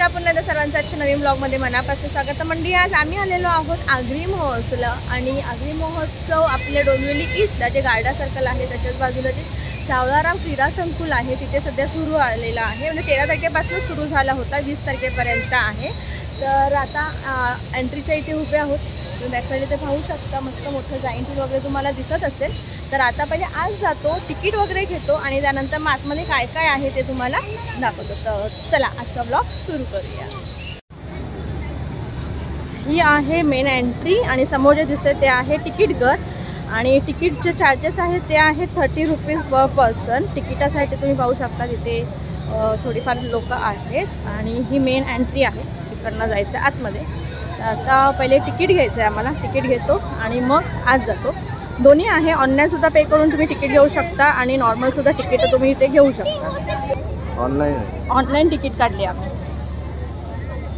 नमस्कार पुन्हा एकदा सर्वांचं आजच्या नवीन ब्लॉगमध्ये मनापासून स्वागत. मंडळी आज आम्ही आलेलो आहोत आगरी महोत्सवला आणि आगरी महोत्सव आपल्या डोंबिवली ईस्टला जे गार्डा सर्कल आहे त्याच्याच बाजूला जे सावळाराम क्रीडा संकुल आहे तिथे सध्या सुरू आलेला आहे. म्हणजे 13 तारखेपासून सुरू झाला होता, 20 तारखेपर्यंत आहे. तर आता एंट्रीच्या इथे उभे आहोत. तुम्ही बॅकसाईड इथे पाहू शकता, मस्त मोठं जाईंट वगैरे तुम्हाला दिसत असेल. तर आता पहिले आज जातो, तिकीट वगैरे घेतो आणि त्यानंतर मग आतमध्ये काय काय आहे ते तुम्हाला दाखवतो. तर चला आजचा ब्लॉग सुरू करूया. ही आहे मेन एंट्री आणि समोर जे दिसते ते आहे तिकीट घर आणि तिकीटचे चार्जेस आहेत ते आहेत 30 रुपीज पर पर्सन. तिकिटासाठी तुम्ही पाहू शकता तिथे थोडीफार लोक आहेत आणि ही मेन एंट्री आहे, तिकडनं जायचं आतमध्ये. तर आता पहिले तिकीट घ्यायचं आहे आम्हाला, तिकीट घेतो आणि मग आत जातो. दोन्ही आहे, ऑनलाईनसुद्धा पे करून तुम्ही तिकीट घेऊ शकता आणि नॉर्मलसुद्धा तिकीट तुम्ही इथे घेऊ शकता. ऑनलाईन तिकीट काढले आम्ही.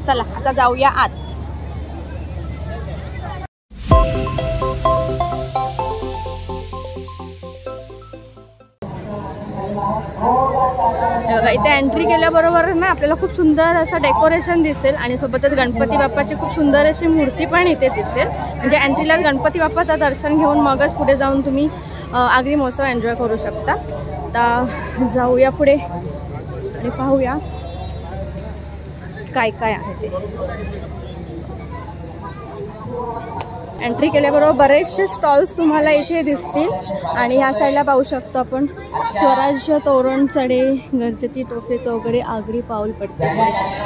चला आता जाऊया आत. बघा इथे एंट्री केल्याबरोबर ना आपल्याला खूप सुंदर असं डेकोरेशन दिसेल आणि सोबतच गणपती बाप्पाची खूप सुंदर अशी मूर्ती पण इथे दिसेल. म्हणजे एंट्रीलाच गणपती बाप्पाचं दर्शन घेऊन मगच पुढे जाऊन तुम्ही आगरी महोत्सव एन्जॉय करू शकता. आता जाऊया पुढे आणि पाहूया काय काय आहे ते. एंट्री केल्याबरोबर बरेचसे स्टॉल्स तुम्हाला इथे दिसतील आणि ह्या साईडला पाहू शकतो आपण स्वराज्य तोरण चढे गणपती टोफे चौकडे आगरी पाऊल पडते.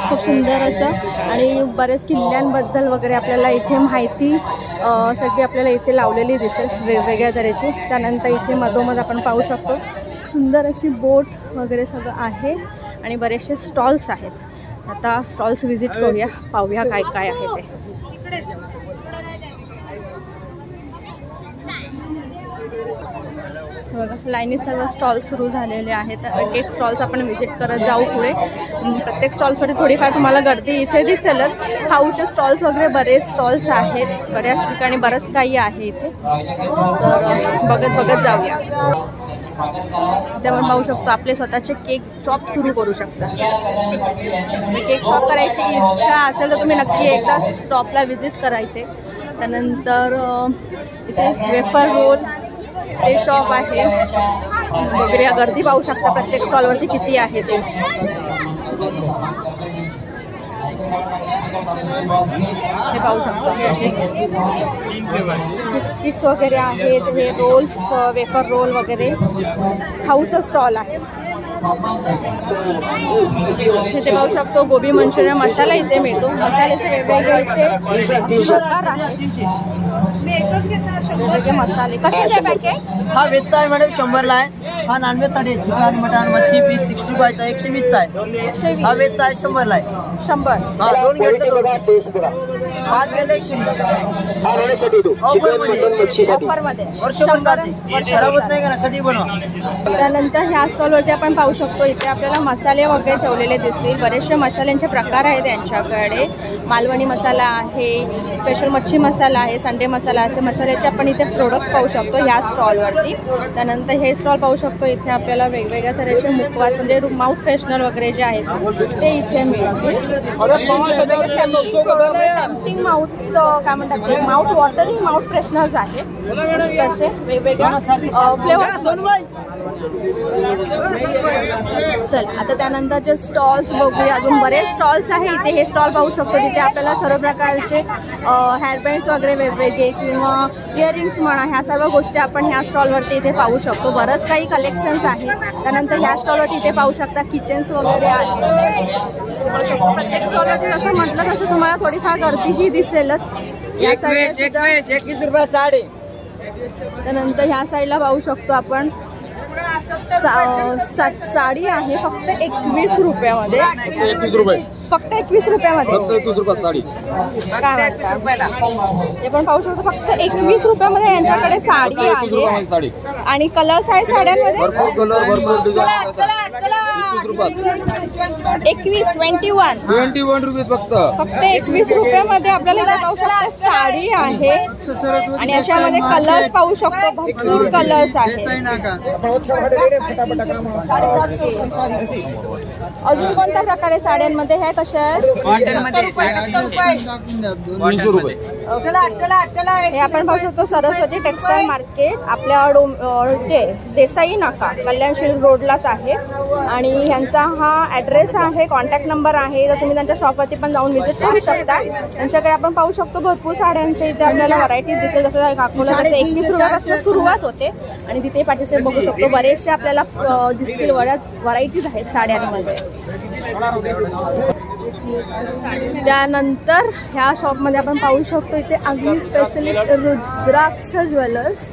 खूप सुंदर असं आणि बरेच किल्ल्यांबद्दल वगैरे आपल्याला इथे माहिती सगळी आपल्याला इथे लावलेली दिसेल वेगवेगळ्या तऱ्हेची. त्यानंतर इथे मधोमध आपण पाहू शकतो सुंदर अशी बोट वगैरे सगळं आहे आणि बरेचसे स्टॉल्स आहेत. आता स्टॉल्स व्हिजिट करूया, पाहूया काय काय आहे ते. बघा लाईनी सर्व स्टॉल सुरू झालेले आहेत. एक एक स्टॉल्स आपण व्हिजिट करत जाऊ पुढे. प्रत्येक स्टॉल्समध्ये थोडीफार तुम्हाला गर्दी इथे दिसेलच. खाऊचे स्टॉल्स वगैरे बरेच स्टॉल्स आहेत, बऱ्याच ठिकाणी बरंच काही आहे इथे. तर बघत जाऊया. इथे आपण पाहू शकतो आपले स्वतःचे केक शॉप सुरू करू शकता. केक शॉप करायची इच्छा असेल तर तुम्ही नक्की एकदा शॉपला व्हिजिट करायचे. त्यानंतर इथे वेफर रोल ते शॉप आहे वगैरे. गर्दी पाहू शकता प्रत्येक स्टॉलवरती किती आहे ते. हे पाहू शकतो हे असे बिस्किट्स वगैरे आहेत, हे रोल्स वेफर रोल वगैरे खाऊचं स्टॉल आहे. इथे पाहू शकतो गोबी मंचुरियन मसाला इथे मिळतो. मसाल्याचे वेगवेगळे इथे प्रकार आहेत. वेगवेगळे मसाले कशाचे पॅकेट. हा व्हेजचा आहे मॅडम 100ला आहे. हा नॉनव्हेजसाठी चिकन मटन मच्छी पीस 65चा 120चा आहे. हा व्हेजचा आहे 100ला आहे. 100. हा 2 घंटे 5 घंटे ऑफरमध्ये खराबच नाही का, कधी बनवा. त्यानंतर ह्या स्टॉलवरती आपण पाहू शकतो इथे आपल्याला मसाले वगैरे ठेवलेले दिसतील. बरेचसे मसाल्यांचे प्रकार आहेत त्यांच्याकडे. मालवणी मसाला आहे, स्पेशल मच्छी मसाला आहे, संडे मसाला असे मसाल्याचे आपण इथे प्रोडक्ट पाहू शकतो ह्या स्टॉलवरती. त्यानंतर हे स्टॉल पाहू शकतो इथे आपल्याला वेगवेगळ्या तऱ्हेचे मुखवास म्हणजे माउथ फ्रेशनर वगैरे जे आहेत ते इथे मिळतील. टेम्पटिंग माउथ काय म्हणतात ते माउथ वॉटरिंग माउथ फ्रेशनर्स आहेत तसे वेगवेगळ्या फ्लेवर. चल आता त्यानंतरचे स्टॉल्स बघूया. अजून बरेच स्टॉल्स आहे इथे. हे स्टॉल पाहू शकतो तिथे आपल्याला सर्व प्रकारचे हेअरबँड्स वगैरे वेगवेगळे किंवा इयरिंग्स म्हणा ह्या सर्व गोष्टी आपण ह्या स्टॉलवरती इथे पाहू शकतो. बरंच काही कलेक्शन्स आहेत. त्यानंतर ह्या स्टॉलवरती इथे पाहू शकता किचन्स वगैरे आहेत. प्रत्येक स्टॉलवरती जसं म्हटलं तसं तुम्हाला थोडीफार गर्दी ही दिसेलच. या साईडला 21 रुपये साडी. त्यानंतर ह्या साईडला पाहू शकतो आपण साडी आहे फक्त 21 रुपयामध्ये. 21 रुपये फक्त 21 रुपयामध्ये. फक्त 21 रुपये साडी. हे पण पाहू शकतो फक्त 21 रुपयामध्ये यांच्याकडे साडी आहे आणि कलर्स आहे साड्यांमध्ये. भरपूर कलर भरपूर डिझाइन. 21 रुपये फक्त 21 रुपयामध्ये आपल्याला इथे पाहू शकता साडी आहे आणि याच्यामध्ये कलर्स पाहू शकतो. भरपूर कलर्स आहेत. अजून कोणत्या प्रकारे साड्यांमध्ये आहे कशा आहेत? 300 रुपये. हे आपण पाहू शकतो सरस्वती टेक्सटाईल मार्केट आपल्या ते देसाई नाका कल्याणशील रोडलाच आहे आणि ह्यांचा हा ॲड्रेस आहे, कॉन्टॅक्ट नंबर आहे. तर तुम्ही त्यांच्या शॉपवरती पण जाऊन व्हिजिट करू शकता. त्यांच्याकडे आपण पाहू शकतो भरपूर साड्यांच्या इथे आपल्याला व्हरायटीज दिसेल. जसं दाखवलं तसं 21 रुपयापासून सुरुवात होते आणि तिथे पाठीशी बघू शकतो बरेचसे आपल्याला दिसतील. बऱ्याच व्हरायटीज आहेत साड्यांमध्ये. त्यानंतर ह्या शॉपमध्ये आपण पाहू शकतो इथे अग्नी स्पेशलिस्ट रुद्राक्ष ज्वेलर्स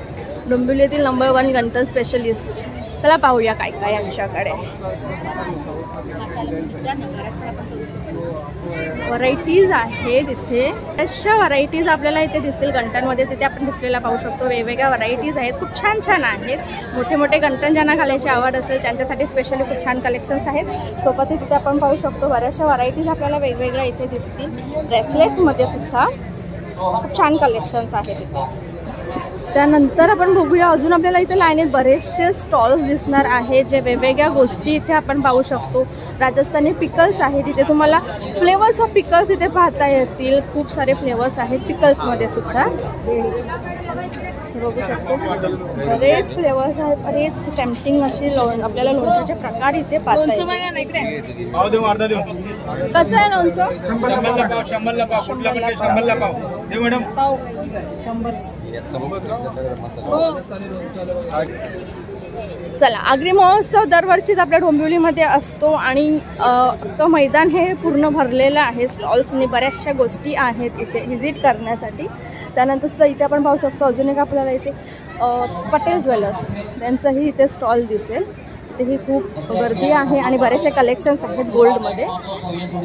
डोंबिवलीतील नंबर 1 गंठन स्पेशलिस्ट. चला पाहूया काय काय यांच्याकडे व्हरायटीज आहेत. इथे अशा व्हरायटीज आपल्याला इथे दिसतील गंठनमध्ये. तिथे आपण डिस्प्लेला पाहू शकतो वेगवेगळ्या व्हरायटीज आहेत. खूप छान छान आहेत. मोठे मोठे गंठन ज्यांना घालायची आवड असेल त्यांच्यासाठी स्पेशली खूप छान कलेक्शन्स आहेत. सोबत तिथे आपण पाहू शकतो बऱ्याचशा व्हरायटीज आपल्याला वेगवेगळ्या इथे दिसतील. ब्रेसलेट्समध्ये सुद्धा खूप छान कलेक्शन्स आहेत इथे. त्यानंतर आपण बघूया अजून आपल्याला इथे लाईनीत बरेचसे स्टॉल्स दिसणार आहेत जे वेगवेगळ्या गोष्टी इथे आपण पाहू शकतो. राजस्थानी पिकल्स आहेत. इथे तुम्हाला फ्लेवर्स ऑफ पिकल्स इथे पाहता येतील. खूप सारे फ्लेवर्स आहेत पिकल्समध्ये सुद्धा बघू शकतो. बरेच फ्लेवर्स आहेत. बरेच टेम्पटिंग अशी आपल्याला लोणच्याचे प्रकार इथे पाहता येतील. कसं आहे लोणचं? 100. चला आगरी महोत्सव दरवर्षीच आपल्या डोंबिवलीमध्ये असतो आणि अख्खं मैदान हे पूर्ण भरलेलं आहे स्टॉल्सनी. बऱ्याचशा गोष्टी आहेत इथे व्हिजिट करण्यासाठी. त्यानंतर सुद्धा इथे आपण पाहू शकतो अजून एक आपल्याला इथे पटेल ज्वेलर्स त्यांचंही इथे स्टॉल दिसेल. इथेही खूप गर्दी आहे आणि बरेचसे कलेक्शन्स आहेत गोल्डमध्ये.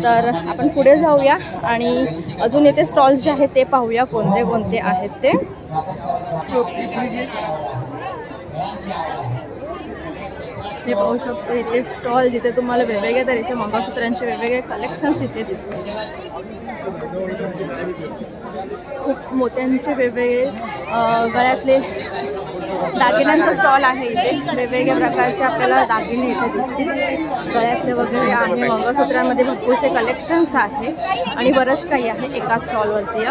तर आपण पुढे जाऊया आणि अजून इथे स्टॉल्स जे आहेत ते पाहूया कोणते कोणते आहेत ते. हे पाहू शकतो इथे स्टॉल जिथे तुम्हाला वेगवेगळ्या तऱ्हेच्या मंगळसूत्रांचे वेगवेगळे कलेक्शन्स इथे दिसतील. खूप मोत्यांचे वेगवेगळे गळ्यातले दागिन्यांचा स्टॉल आहे. इथे वेगवेगळ्या प्रकारचे आपल्याला दागिने इथे दिसतील. गळ्यातले वगैरे आहे. मंगळसूत्रांमध्ये भरपूरसे कलेक्शन्स आहे आणि बरंच काही आहे एका स्टॉलवरती.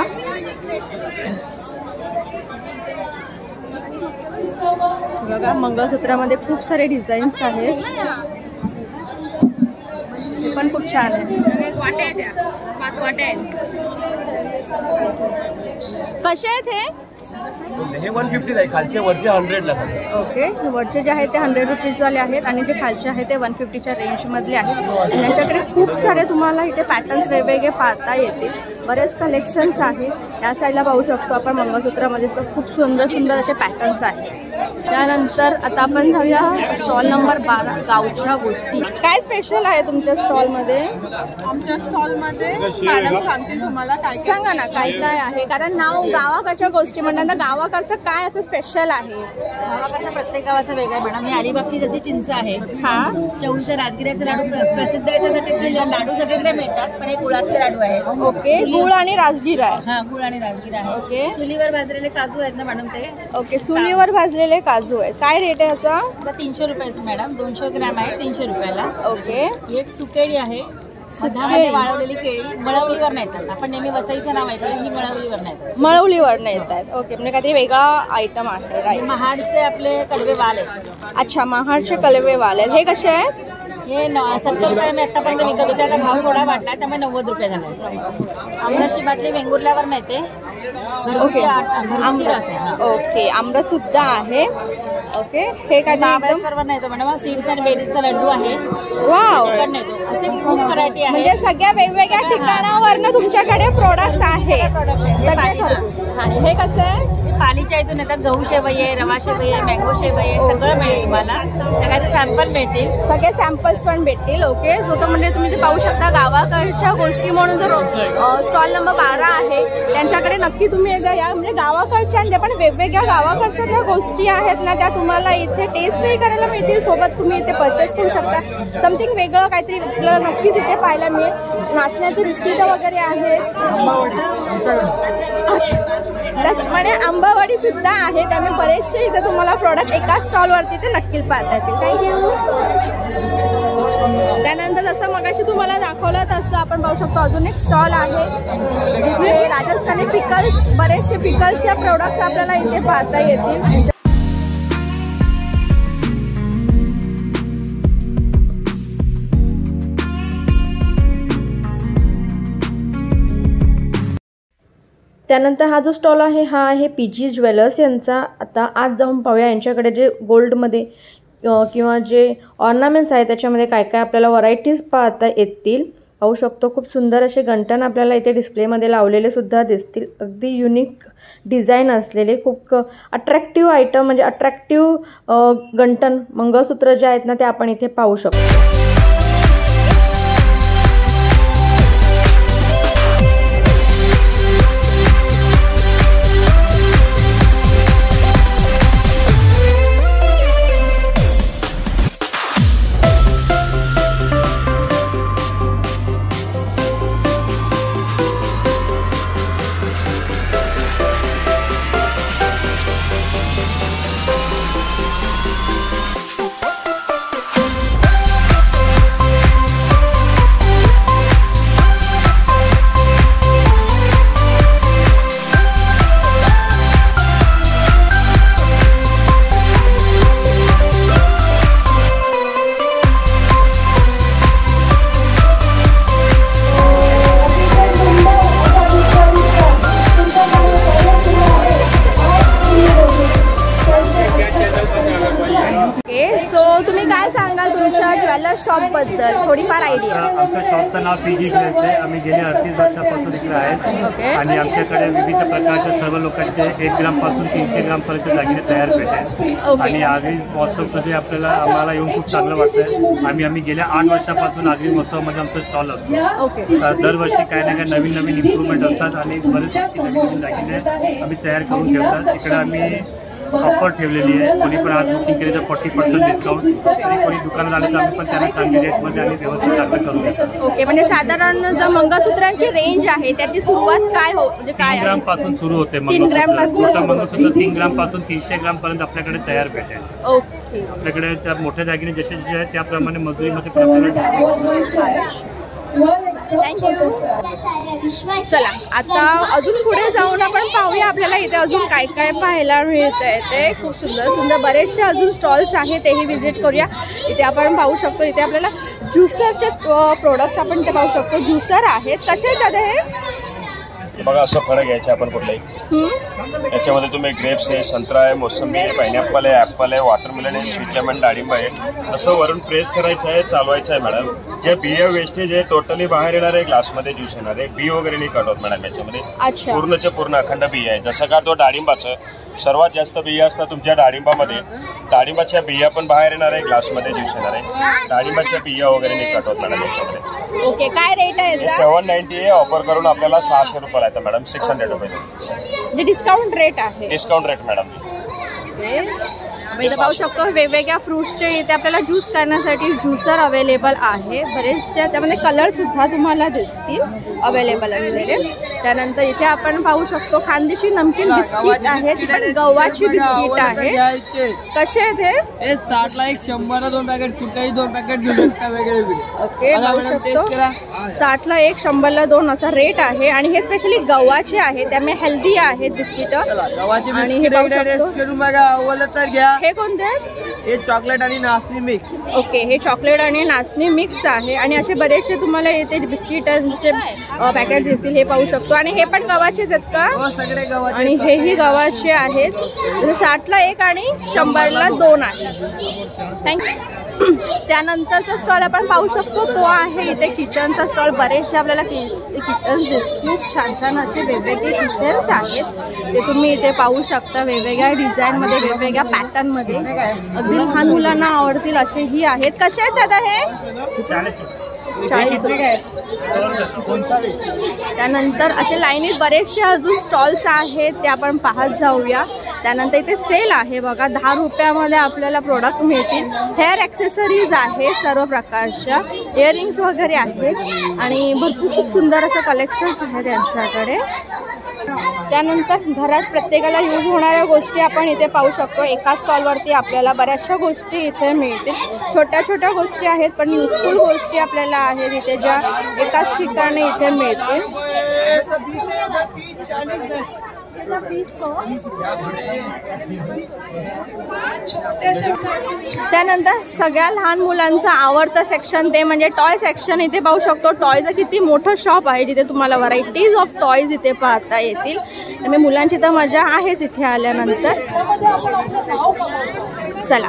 बघा मंगळसूत्रामध्ये खूप सारे डिझाईन्स आहेत. हे पण खूप छान आहे. कसे आहेत हे 150 आहे. खालचे वरचे 100 ला. ओके. वरचे जे आहेत ते 100 रुपीजवाले आहेत आणि जे खालचे आहेत ते 150च्या रेंजमधले आहेत. आणि त्यांच्याकडे खूप सारे तुम्हाला इथे पॅटर्न्स वेगवेगळे पाहता येतील. बरेच कलेक्शन्स आहेत. या साईडला पाहू शकतो आपण मंगळसूत्रामध्ये खूप सुंदर सुंदर असे पॅटर्न्स आहेत. त्यानंतर आता आपण जाऊया स्टॉल नंबर 12 गावच्या गोष्टी. काय स्पेशल आहे तुमच्या स्टॉलमध्ये? आमच्या स्टॉलमध्ये मॅडम सांगतील तुम्हाला काय सांगा ना काय काय आहे. कारण नाव गावाकडच्या गोष्टी म्हणतात गावाकडचं काय असं स्पेशल आहे? गावाकडच्या प्रत्येक गावाचं वेगळं आहे मॅडम. ही अलिबागची जशी चिंच आहे. हा चौलचे राजगिऱ्याचे लाडू प्रसिद्ध आहे. त्यासाठी लाडू सगळीकडे मिळतात पण हे गुळातले लाडू आहेत. ओके. गुळ आणि राजगिरा आहे. हा गुळ आणि राजगिरा आहे. ओके. चुलीवर भाजलेले काजू आहेत ना मॅडम ते. ओके. चुलीवर भाजलेले काजू आहेत. काय रेट आहे याचा? 300 रुपये मॅडम. 200 ग्रॅम आहे 300 रुपयाला. ओके. एक सुकेळी आहे. दुधामध्ये वाळवलेली केळी. मळवलीवर नाही येतात. आपण नेहमी वसईचं नाव ऐकलं. ही मळवलीवर नाही येतात. मळवलीवर नाही येत आहेत. ओके. म्हणजे काहीतरी वेगळा आयटम आहे. राईट. महाडचे आपले कडवे वाल आहेत. अच्छा. महाडचे कलवे वाल आहेत. हे कसे आहेत? हे 70 रुपये मी आतापर्यंत विकत होते. आता भाव थोडा वाढला त्यामुळे 90 रुपये झाले. आमरशी बाटली वेंगुर्ल्यावर नाही ते. ओके. ओके. आमरस सुद्धा आहे. ओके. हे काय महाबळेश्वरवर नाही मॅडम. सीड्स अँड बेरीजचा लड्डू आहे. वाव. असे खूप व्हरायटी आहे. म्हणजे सगळ्या वेगवेगळ्या ठिकाणावरनं तुमच्याकडे प्रोडक्ट्स आहेत. आणि हे कसं आहे? पालीच्या इथून येतात. गहू शेवई आहे, रवा शेवई आहे, मँगो शेवई आहे. सगळं मिळेल तुम्हाला. सगळ्याचे सॅम्पल मिळतील. सगळे सॅम्पल्स पण भेटतील. ओके. जो तो म्हणजे तुम्ही ते पाहू शकता गावाकडच्या गोष्टी म्हणून जो स्टॉल नंबर 12 आहे त्यांच्याकडे नक्की तुम्ही एकदा या. म्हणजे गावाकडच्या आणि पण वेगवेगळ्या गावाकडच्या ज्या गोष्टी आहेत ना त्या तुम्हाला इथे टेस्टही करायला मिळतील. सोबत तुम्ही इथे परचेस करू शकता. समथिंग वेगळं काहीतरी आपल्याला नक्कीच इथे पाहायला मिळेल. नाचण्याचे बिस्किट वगैरे आहेत. त्याचप्रमाणे आंबावडी सुद्धा आहे. त्यामुळे बरेचसे इथे तुम्हाला प्रॉडक्ट एका स्टॉलवरती ते नक्कीच पाहता येतील. थँक्यू. त्यानंतर जसं मगाशी तुम्हाला दाखवलं तसं आपण पाहू शकतो अजून एक स्टॉल आहे जिथे राजस्थानी पिकल्स, बरेचसे पिकल्सचे प्रोडक्ट्स आपल्याला इथे पाहता येतील. त्यानंतर हा जो स्टॉल आहे हा आहे PG ज्वेलर्स यांचा. आता आज जाऊन पाहूया यांच्याकडे जे गोल्डमध्ये किंवा जे ऑर्नामेंट्स आहेत त्याच्यामध्ये काय काय आपल्याला व्हरायटीज पाहता येतील. पाहू शकतो खूप सुंदर असे गंठण आपल्याला इथे डिस्प्लेमध्ये लावलेले सुद्धा दिसतील. अगदी युनिक डिझाईन असलेले खूप अट्रॅक्टिव्ह आयटम म्हणजे अट्रॅक्टिव्ह गंठण मंगळसूत्र जे आहेत ना ते आपण इथे पाहू शकतो. शॉप बद्दल थोडीफार आयडिया. आमच्या शॉपचं नाव PG ज्वेलर्स आहे. आम्ही गेल्या 38 वर्षापासून इकडे आहेत आणि आमच्याकडे विविध प्रकारच्या सर्व लोकांचे 1 ग्रामपासून 300 ग्रामपर्यंत दागिने तयार भेटतात. आणि आगरी महोत्सवमध्ये आम्हाला येऊन खूप चांगलं वाटतं. आम्ही गेल्या 8 वर्षापासून आगरी महोत्सवामध्ये आमचा स्टॉल असतो. दरवर्षी काही ना काही नवीन नवीन इम्प्रूव्हमेंट असतात आणि बरेच नवीन दागिने आम्ही तयार करून ठेवतात. इकडे आम्ही ऑफर ठेवलेली आहे. कोणी पण आज बुकिंग केली तर 40% डिस्काउंट आणि कोणी दुकानात आले तर आम्ही पण त्यांना चांगली रेटमध्ये आणि व्यवस्थित चांगलं करून देतो. ओके. म्हणजे साधारण जर मंगळसूत्रांची रेंज आहे त्याची सुरुवात काय म्हणजे काय 3 ग्रामपासून सुरू होते. 3 ग्रामपासून मंगळसूत्र 3 ग्रामपासून 300 ग्रामपर्यंत आपल्याकडे तयार भेटेल. ओके. आपल्याकडे त्या मोठ्या दागिने जसे जसे आहेत त्याप्रमाणे मजुरीमध्ये पण चला आता अजून पुढे जाऊन आपण पाहूया आपल्याला इथे अजून काय काय पाहायला मिळत आहे. ते खूप सुंदर सुंदर बरेचसे अजून स्टॉल्स आहेत तेही व्हिजिट करूया. इथे आपण पाहू शकतो इथे आपल्याला ज्युसरचे प्रोडक्ट्स आपण ते पाहू शकतो. ज्युसर आहेत. कसे आहेत दादा हे? बघा असं फरक घ्यायचं आपण कुठलाही. याच्यामध्ये तुम्ही ग्रेप्स आहे, संत्रा आहे, मोसंबी आहे, पायनॅपल आहे, ॲपल आहे, वॉटरमेलन आहे, स्वीट लेमन, डाळिंब आहे. असं वरून प्रेस करायचं आहे, चालवायचं आहे मॅडम. जे बिया वेस्टेज आहे टोटली बाहेर येणार आहे, ग्लासमध्ये ज्यूस येणार आहे. बी वगैरे नाही कट होत मॅडम याच्यामध्ये. पूर्णचे पूर्ण अखंड बिया आहे. जसं का तो डाळिंबाचं सर्वात जास्त बिया असतात तुमच्या डाळिंबामध्ये. डाळिंबाच्या बिया पण बाहेर येणार आहे, ग्लासमध्ये ज्यूस येणार आहे. डाळिंबाच्या बिया वगैरे नाही कट होत मॅडम याच्यामध्ये. ओके. काय रेट आहे? 790 आहे. ऑफर करून आपल्याला 600 रुपये आहे मॅडम. 600 रुपये डिस्काउंट रेट आहे. Discount rate madam. इथे पाहू शकतो वेगवेगळ्या फ्रूट्सचे इथे आपल्याला ज्यूस करण्यासाठी ज्युसर अवेलेबल आहे. बरेचसे त्यामध्ये कलर सुद्धा तुम्हाला दिसतील अवेलेबल असलेले. त्यानंतर इथे आपण पाहू शकतो खानदेशी नमकीन बिस्किट आहे. पण गव्हाची बिस्किट आहे. कसे आहेत हे? 60 ला 1, 100 ला 2 पॅकेट, कुठेही 2 पॅकेट घेऊ शकता वेगळे. ओके. पाहू शकतो 60 ला 1, 100 ला 2 असा रेट आहे. आणि हे स्पेशली गव्हाचे आहे त्यामुळे हेल्दी आहेत बिस्किट. आणि हे तर घ्या. हे कोणते आहेत? हे चॉकलेट आणि नाचणी मिक्स. ओके. हे चॉकलेट आणि नाचणी मिक्स आहे. आणि असे बरेचसे तुम्हाला इथे बिस्किटांचे पॅकेट दिसतील. हे पाहू शकतो. आणि हे पण गव्हाचेच आहेत का? सगळे गव्हाचे. आणि हेही गव्हाचे आहेत. 60 ला 1 आणि 100 ला 2 आहे. थँक्यू. त्यानंतरचा स्टॉल आपण पाहू शकतो तो आहे इथे किचनचा स्टॉल. बरेचसे आपल्याला किचन्स खूप छान छान असे वेगवेगळे किचन्स आहेत ते तुम्ही इथे पाहू शकता. वेगवेगळ्या डिझाईनमध्ये, वेगवेगळ्या पॅटर्नमध्ये. अगदी लहान मुलांना आवडतील असेही आहेत. कसे आहेत दादा हे? 40 रुपये. त्यानंतर असे लाईनीत बरेचसे अजून स्टॉल्स आहेत ते आपण पाहत जाऊया. त्यानंतर इथे सेल आहे बघा, 10 रुपयामध्ये आपल्याला प्रोडक्ट मिळतील. हेअर ॲक्सेसरीज आहे सर्व प्रकारच्या, इयरिंग्स वगैरे आहेत आणि भरपूर खूप सुंदर असं कलेक्शन्स आहे त्यांच्याकडे. त्यानंतर घरात प्रत्येकाला यूज होणाऱ्या गोष्टी आपण इथे पाहू शकतो. एका स्टॉलवरती आपल्याला बऱ्याचशा गोष्टी इथे मिळतील. छोट्या छोट्या गोष्टी आहेत पण युजफुल गोष्टी आपल्याला आहेत इथे, ज्या एकाच ठिकाणी इथे मिळतील. त्यानंतर सगळ्या लहान मुलांचं आवडतं सेक्शन ते म्हणजे टॉय सेक्शन. इथे पाहू शकतो टॉयचं किती मोठं शॉप आहे जिथे तुम्हाला व्हरायटीज ऑफ टॉयज इथे पाहता येतील. त्यामुळे मुलांची तर मजा आहेच इथे आल्यानंतर. चला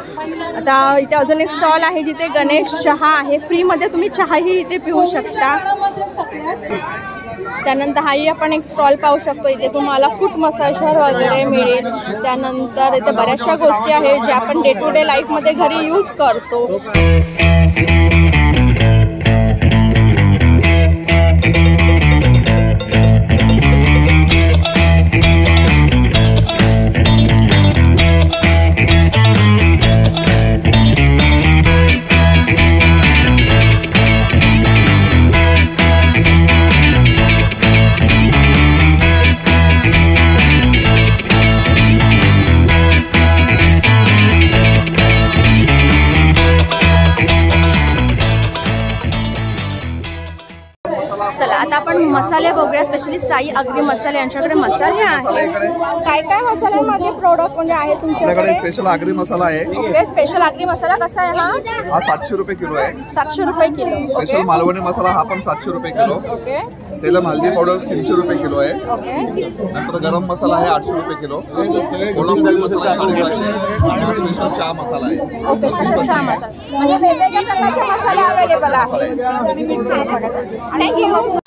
आता इथे अजून एक स्टॉल आहे जिथे गणेश चहा आहे, फ्रीमध्ये तुम्ही चहाही इथे पिऊ शकता. त्यानंतर हाही आपण एक स्टॉल पाहू शकतो, इथे तुम्हाला फूट मसाजर वगैरे मिळेल. त्यानंतर इथे बऱ्याचशा गोष्टी आहेत ज्या आपण डे टू डे लाईफमध्ये घरी यूज करतो. चला आता आपण मसाले बघूया. स्पेशली साई अग्री मसाले यांच्याकडे मसाले आहेत. काय काय मसाल्यांमध्ये प्रोडक्ट म्हणजे आहे तुमच्याकडे? स्पेशल आगरी मसाला आहे. ओके, स्पेशल आगरी मसाला कसा आहे हा 700 रुपये किलो आहे. 700 रुपये किलो. स्पेशल मालवणी मसाला हा पण 700 रुपये किलो. ओके. सेलम हल्दी पावडर 300 रुपये किलो आहे. ओके. नंतर गरम मसाला आहे 800 रुपये किलो. कोलंबी मसाला 750. स्पेशल चहा मसाला आहे. ओके, स्पेशल चहा मसाला म्हणजे वेगवेगळ्या प्रकारचे मसाले अवेलेबल आहेत. आणि ही वस्तू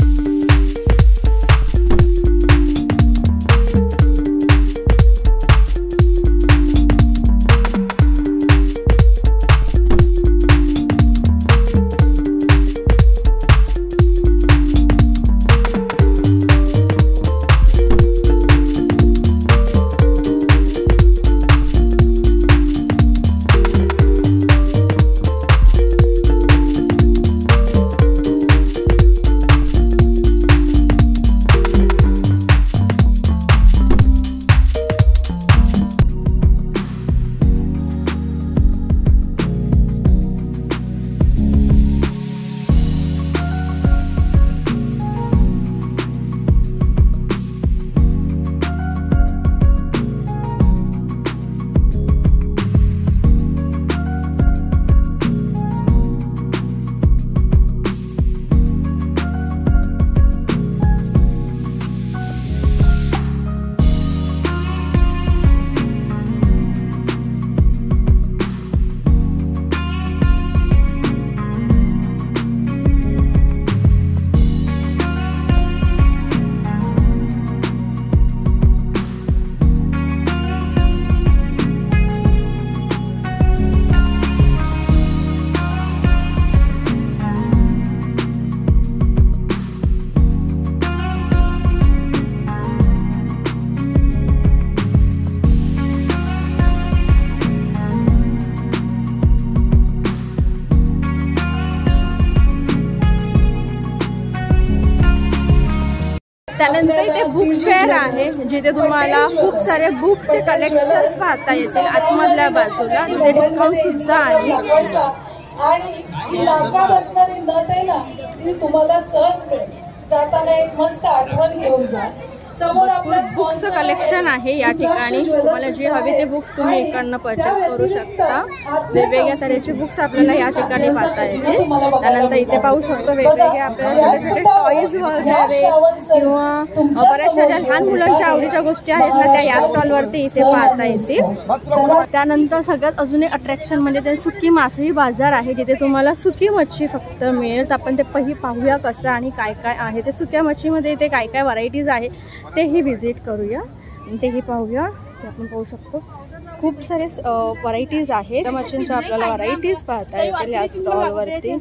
त्यानंतर इथे बुक फेअर आहे जिथे तुम्हाला खूप सारे बुक्सचे कलेक्शन्स पाहता येतील. आतमधल्या बाजूला तिथे डिस्काउंट सुद्धा आहे. आणि लांबा बसणारी नट आहे ना ती तुम्हाला सहज मिळेल. जाताना एक मस्त आठवण घेऊन जा. समोर आपलं बुक्सचं कलेक्शन आहे या ठिकाणी. तुम्हाला जे हवे ते बुक्स तुम्ही इकडनं परचेस करू शकता. वेगवेगळ्या तऱ्हेचे बुक्स आपल्याला या ठिकाणी पाहता येते. त्यानंतर इथे पाहू शकतो वेगवेगळे आपल्याला छोटे छोटे टॉईज वगैरे किंवा बऱ्याचशा ज्या लहान मुलांच्या आवडीच्या गोष्टी आहेत ना त्या या स्टॉलवरती इथे पाहता येतील. त्यानंतर सगळ्यात अजून एक अट्रॅक्शन म्हणजे ते सुकी मासळी बाजार आहे जिथे तुम्हाला सुकी मच्छी फक्त मिळेल. आपण ते पाहूया कसं आणि काय काय आहे ते. सुक्या मच्छीमध्ये इथे काय काय व्हरायटीज आहे तेही व्हिजिट करूया, तेही पाहूया. ते आपण पाहू शकतो खूप सारे व्हरायटीज आहेत. त्या मच्छींच्या आपल्याला व्हरायटीज पाहता येतील या स्टॉलवरती.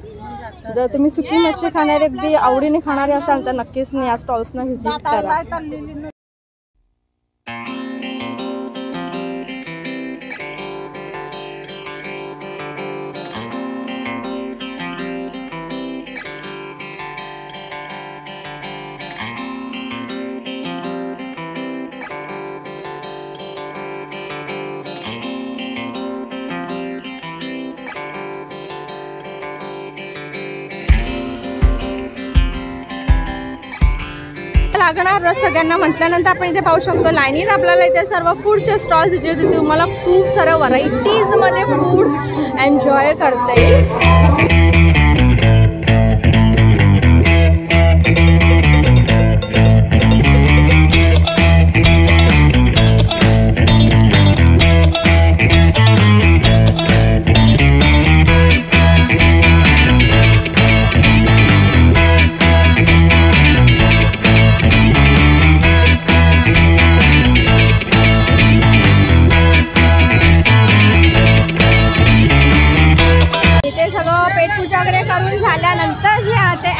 जर तुम्ही सुकी मच्छी खाणारे अगदी आवडीने खाणारे असाल तर नक्कीच या स्टॉल्सना व्हिजिट करा. लागणार रस सगळ्यांना म्हटल्यानंतर आपण इथे पाहू शकतो लाईनीत आपल्याला इथे सर्व फूडचे स्टॉल्स जिथे तिथे तुम्हाला खूप साऱ्या व्हरायटीज मध्ये फूड एन्जॉय करता येईल.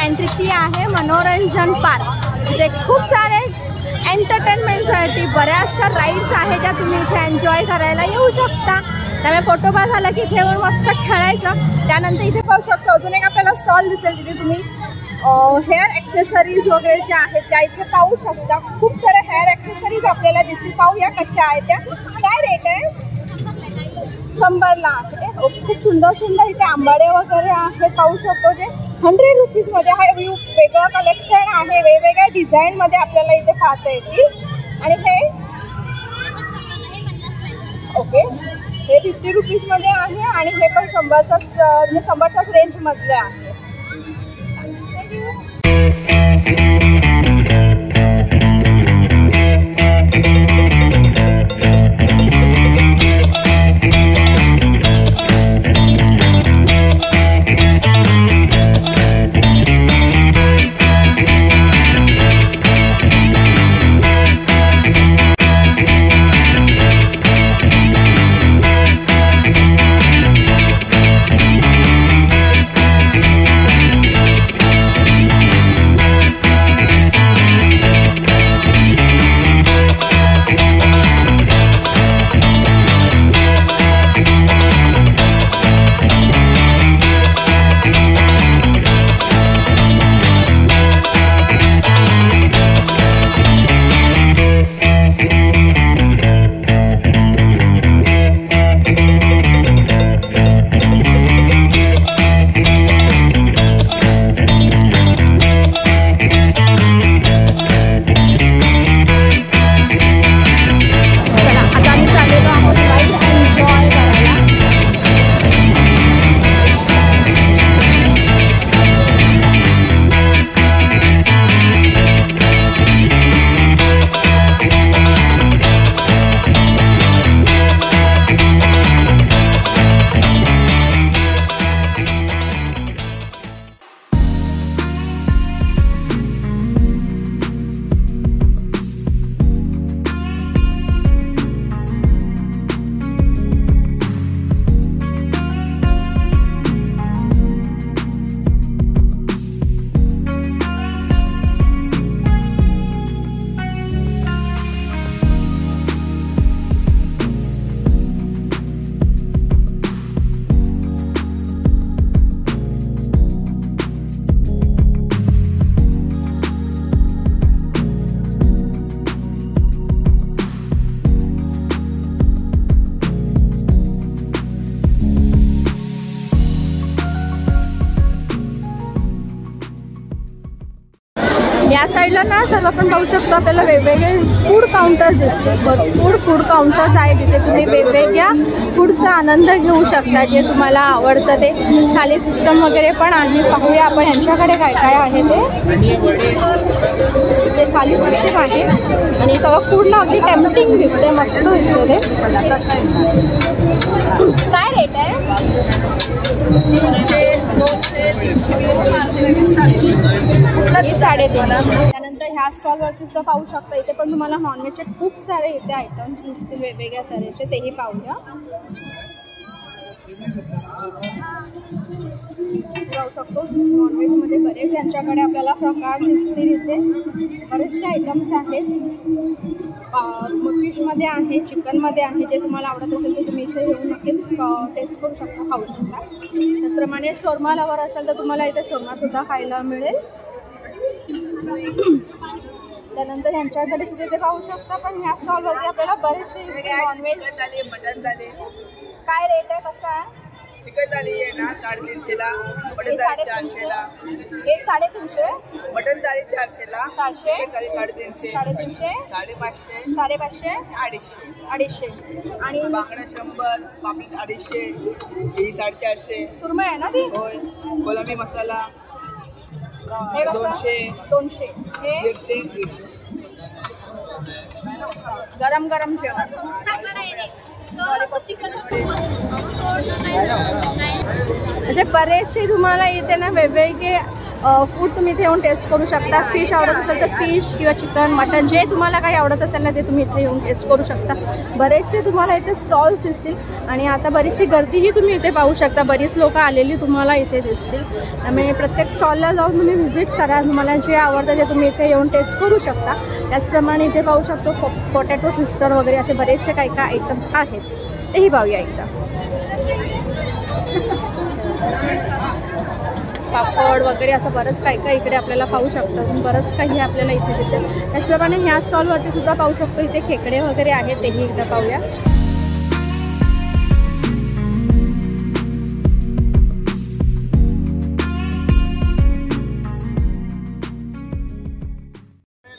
एंट्री फी आहे मनोरंजन पार्क. इथे खूप सारे एंटरटेनमेंटसाठी बऱ्याचशा राईड्स आहेत ज्या तुम्ही इथे एन्जॉय करायला येऊ शकता. त्यामुळे फोटो पास झाला की इथे येऊन मस्त खेळायचं. त्यानंतर इथे पाहू शकतो अजून एक आपल्याला स्टॉल दिसेल तिथे तुम्ही हेअर ॲक्सेसरीज वगैरे ज्या आहेत त्या इथे पाहू शकता. खूप साऱ्या हेअर ॲक्सेसरीज आपल्याला दिसतील. पाहूया कशा आहेत त्या. काय रेट आहे? 100ला आहे. खूप सुंदर सुंदर इथे आंबाडे वगैरे आहेत पाहू शकतो. जे 100 रुपीजमध्ये आहे. वेगळं कलेक्शन आहे. वेगवेगळ्या डिझाईनमध्ये आपल्याला इथे पाहता येतील. आणि हे ओके हे 50 रुपीजमध्ये आहे आणि हे पण 100च्याच रेंजमधले आहे. या साईडला ना सर्व आपण पाहू शकतो आपल्याला वेगवेगळे फूड काउंटर्स दिसते. भरपूर फूड काउंटर्स आहेत जिथे तुम्ही वेगवेगळ्या फूडचा आनंद घेऊ शकता जे तुम्हाला आवडतं ते. थाली सिस्टम वगैरे पण आहे. पाहूया आपण यांच्याकडे काय काय आहे ते. थाली सिस्टम आहे आणि सगळं फूड ना अगदी टेम्पटिंग दिसते. मस्त दिसते ते. काय रेट आहे? 300 त्यानंतर ह्या स्टॉलवरती सुद्धा पाहू शकता. इथे पण तुम्हाला नॉनव्हेजचे खूप सारे इथे आयटम्स दिसतील वेगवेगळ्या तऱ्हेचे. तेही पाहूया. जाऊ शकतो. नॉनव्हेजमध्ये बरेच यांच्याकडे आपल्याला प्रकार दिसतील. इथे बरेचसे आयटम्स आहेत. फिशमध्ये आहे, चिकनमध्ये आहे. जे तुम्हाला आवडत असेल ते तुम्ही इथे येऊन नक्कीच टेस्ट करू शकता, खाऊ शकता. त्याचप्रमाणे शोरमा लवर असेल तर तुम्हाला इथे शोरमासुद्धा खायला मिळेल. त्यानंतर ह्यांच्याकडे सुद्धा ते पाहू शकता. पण ह्या स्टॉलवरती आपल्याला बरेचसे नॉनव्हेज, मटन थाली. काय रेट आहे, कसा आहे? चिकन थाली आहे ना 350ला, मटन थाली 400ला. एक 350, मटन थाली 400ला, 400, चिकन थाली 350, 350, 550, 550, 250. आणि बांगडा 100, पापलेट 250, ही 450. सुरमई आहे ना ती? होय. कोलंबी मसाला हे कसं? 200. हे 150. गरम गरम जेवण. असे बरेचसे तुम्हाला इथे ना वेगवेगळे फूड तुम्ही इथे येऊन टेस्ट करू शकता. फिश आवडत असेल तर फिश किंवा चिकन, मटन, जे तुम्हाला काही आवडत असेल ना ते तुम्ही इथे येऊन टेस्ट करू शकता. बरेचसे तुम्हाला इथे स्टॉल्स दिसतील आणि आता बरीचशी गर्दीही तुम्ही इथे पाहू शकता. बरीच लोक आलेली तुम्हाला इथे दिसतील. त्यामुळे प्रत्येक स्टॉलला जाऊन तुम्ही व्हिजिट करा. तुम्हाला जे आवडतं ते तुम्ही इथे येऊन टेस्ट करू शकता. त्याचप्रमाणे इथे पाहू शकतो पोटॅटो ट्विस्टर वगैरे असे बरेचसे काही काही आयटम्स आहेत, तेही पाहूया एकदा. पापड वगैरे असं बरंच काही काही इकडे आपल्याला पाहू शकतो. बरंच काही आपल्याला इथे दिसेल. त्याचप्रमाणे ह्या स्टॉलवरती सुद्धा पाहू शकतो. इथे खेकडे वगैरे आहेत, तेही एकदा पाहूया.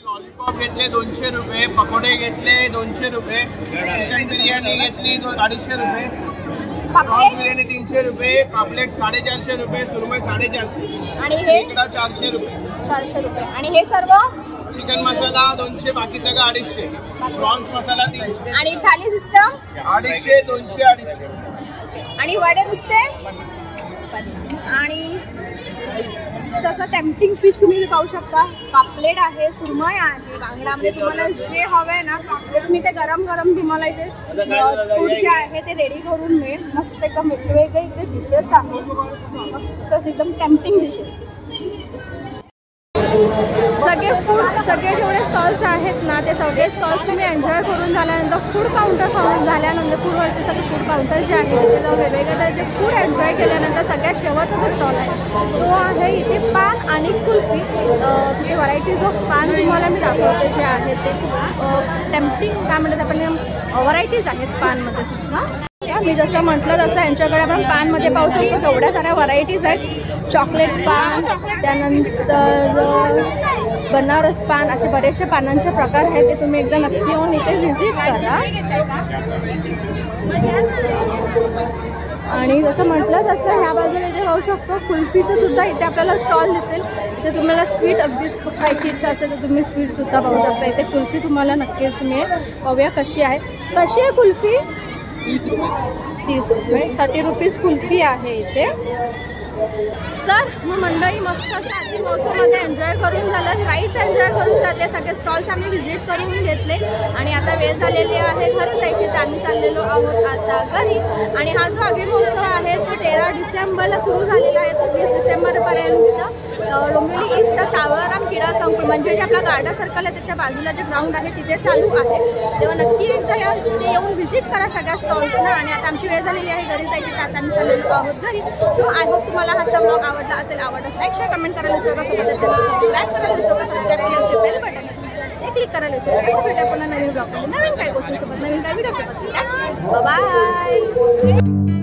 लॉलीपॉप घेतले 200 रुपये, पकोडे घेतले 200 रुपये, चिकन बिर्याणी घेतली 250 रुपये, प्रॉन्स बिर्याणी 300 रुपये, पापलेट 450 रुपये, सुरमई 450 आणि हे 400 रुपये. 400 रुपये. आणि हे सर्व चिकन मसाला 200, बाकी सगळं 250. प्रॉन्स मसाला 300. आणि थाली सिस्टम 250, 200, 250. आणि वडे नुसते. आणि तसं टेम्पटिंग फिश तुम्ही पाहू शकता. पापलेट आहे, सुरमई आहे, बांगडामध्ये तुम्हाला जे हवं आहे ना ते तुम्ही ते गरम गरम तुम्हाला इथे फूड जे आहे ते रेडी करून मिळेल. मस्त एकदम वेगवेगळे इथे डिशेस आहेत. मस्त तसं एकदम टेम्पटिंग डिशेस. सगळे जेवढे स्टॉल्स आहेत ना ते सगळे स्टॉल्स तुम्ही एन्जॉय करून झाल्यानंतर फूड काउंटर खाऊन झाल्यानंतर फूडवरती सगळे फूड काउंटर जे आहे तिथे जाऊन वेगवेगळे त्याचे फूड एन्जॉय केल्यानंतर सगळ्यात शेवटचा जो स्टॉल आहे तो आहे इथे पान आणि कुल्फी. तिथे व्हरायटीज ऑफ पान तुम्हाला मी दाखवते जे आहेत ते टेम्पटिंग काय म्हणतात आपण व्हरायटीज आहेत पानमध्ये सुद्धा. मी जसं म्हटलं तसं यांच्याकडे आपण पानमध्ये पाहू शकतो केवढ्या साऱ्या व्हरायटीज आहेत. चॉकलेट पान, त्यानंतर बनारस पान, असे बरेचसे पानांचे प्रकार आहेत. ते तुम्ही एकदा नक्की येऊन इथे व्हिजिट करा. आणि जसं म्हटलं तसं ह्या बाजूला इथे पाहू शकतो कुल्फीचं सुद्धा इथे आपल्याला स्टॉल दिसेल. इथे तुम्हाला स्वीट अगदीच खायची इच्छा असेल तर तुम्ही स्वीटसुद्धा पाहू शकता. इथे कुल्फी तुम्हाला नक्कीच मिळेल. पाहूया कशी आहे कुल्फी. 30 रुपये, 30 रुपीज कुल्फी आहे इथे. तर मग मंडळी मस्त अशा मौसममध्ये एन्जॉय करून झालं, राईड्स एन्जॉय करून झाले, सगळे स्टॉल्स आम्ही व्हिजिट करून घेतले आणि आता वेळ झालेली आहे घरी जायची. तर आम्ही चाललेलो आहोत आता घरी. आणि हा जो अग्नी महोत्सव आहे तो 13 डिसेंबरला सुरू झालेला आहे. तर 20 डिसेंबरपर्यंत डोंबिवली ईस्ट सावळाराम क्रीडा संकुल म्हणजे जे आपला गार्डन सर्कल आहे त्याच्या बाजूला जे ग्राउंड आहे तिथे चालू आहे. तेव्हा नक्की एकदा तिथे येऊन व्हिजिट करा सगळ्या स्टॉल्सना. आणि आता आमची वेळ झालेली आहे घरी जायची. तर आता आम्ही चाललेलो आहोत घरी. सो आय होप तुम्हाला हाचा ब्लॉग आवडला असेल. आवडत लाईक शेअर कमेंट करायला विसरू नका. सबस्क्राईब करायला विसरू नका. सबस्क्राईब केल्याचे बेल बटन ते क्लिक करायला विसरू नका. भेटूया पुन्हा नवीन ब्लॉगमध्ये नवीन काही गोष्टींसोबत नवीन काही व्हिडिओसोबत. बाय.